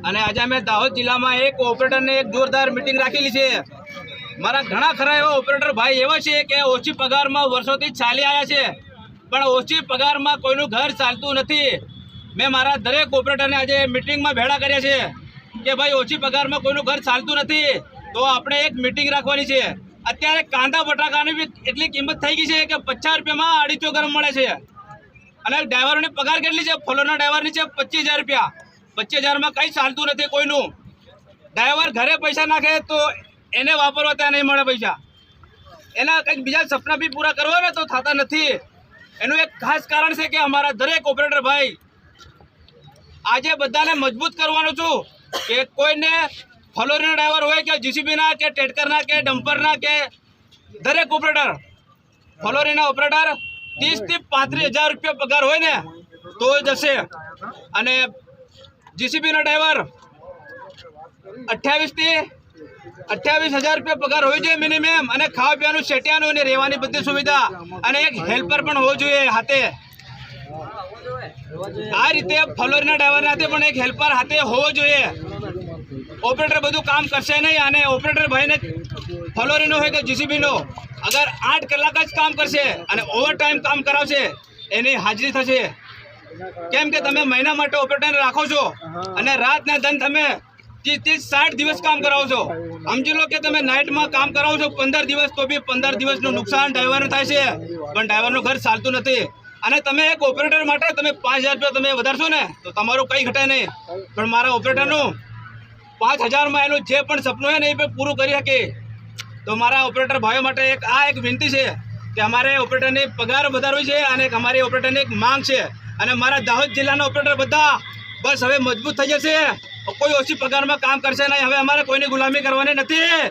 અને આજે અમે દાહોદ જિલ્લામાં એક ઓપરેટરને એક જોરદાર મીટિંગ રાખેલી છે। મારા ઘણા ખરા એવા ઓપરેટર ભાઈ એવા છે કે ઓછી પગારમાં વર્ષોથી ચાલી આવ્યા છે, પણ ઓછી પગારમાં કોઈનું ઘર ચાલતું નથી। મેં મારા દરેક ઓપરેટરને આજે મીટિંગમાં ભેળા કર્યા છે કે ભાઈ ઓછી પગારમાં કોઈનું ઘર ચાલતું નથી, તો આપણે એક મીટિંગ રાખવાની છે। અત્યારે કાંદા બટાકાની બી એટલી કિંમત થઈ ગઈ છે કે 50 રૂપિયામાં 250 ગ્રામ મળે છે, અને ડ્રાઈવરોની પગાર કેટલી છે? ફોલોના ડ્રાઈવરની છે 25,000 રૂપિયા। 25,000માં કંઈ ચાલતું નથી કોઈનું। ડ્રાઈવર ઘરે પૈસા નાખે તો એને વાપરવા ત્યાં નહીં મળે પૈસા, એના કંઈક બીજા સપના બી પૂરા કરવા ને તો થતા નથી। એનું એક ખાસ કારણ છે કે અમારા દરેક ઓપરેટર ભાઈ આજે બધાને મજબૂત કરવાનો છું કે કોઈને ફલોરીના ડ્રાઈવર હોય કે જીસીબીના કે ટેટકરના કે ડમ્પરના કે દરેક ઓપરેટર ફલોરીના ઓપરેટર 30,000 થી 35,000 રૂપિયા પગાર હોય ને તો જશે, અને જીસીબીના ડ્રાઈવર 28,000 થી 28,000 રૂપિયા પગાર હોવી જોઈએ મિનિમમ, અને ખાવા પીવાનું સેટિયાનું અને રહેવાની બધી સુવિધા, અને એક હેલ્પર પણ હોવો જોઈએ હાથે। આ રીતે ફલોરીના ડ્રાઈવરના હાથે પણ એક હેલ્પર હાથે હોવો જોઈએ। ઓપરેટર બધું કામ કરશે નહીં, અને ઓપરેટર ભાઈને ફલોરીનો હોય કે જીસીબીનો અગર 8 કલાક જ કામ કરશે અને ઓવર ટાઈમ કામ કરાવશે એની હાજરી થશે। કેમ કે તમે મહિના માટે ઓપરેટર રાખો છો અને રાતના ધન તમે 30-60 દિવસ કામ કરાવો છો। સમજી લો કે તમે નાઇટમાં કામ કરાવો છો 15 દિવસ, તો બી 15 દિવસનું નુકસાન ડ્રાઈવરને થાય છે, પણ ડ્રાઈવરનું ઘર ચાલતું નથી। અને તમે એક ઓપરેટર માટે તમે 5,000 રૂપિયા તમે વધારશો ને તો તમારું કંઈ ઘટે નહીં, પણ મારા ઓપરેટરનું 5,000માં એનું જે પણ સપનું હોય ને એ પણ પૂરું કરી શકે। તો મારા ઓપરેટર ભાઈઓ માટે એક વિનંતી છે કે અમારે ઓપરેટરની પગાર વધારવી છે, અને અમારી ઓપરેટરની એક માંગ છે। અને મારા દાહોદ જિલ્લાના ઓપરેટર બધા બસ હવે મજબૂત થઈ જશે, કોઈ ઓછી પગારમાં કામ કરશે નહીં। હવે અમારે કોઈની ગુલામી કરવાની નથી,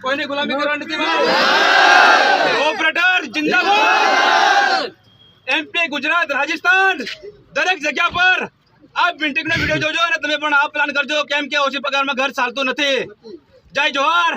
કોઈની ગુલામી કરવાની નથી ભાઈ। ઓપરેટર જિંદાબાદ। એમપી, ગુજરાત, રાજસ્થાન દરેક જગ્યા પર આ મીટિંગનો વિડીયો જોજો અને તમે પણ આ પ્લાન કરજો, કેમ કે ઓછી પગારમાં ઘર ચાલતું નથી। જય જોહાર।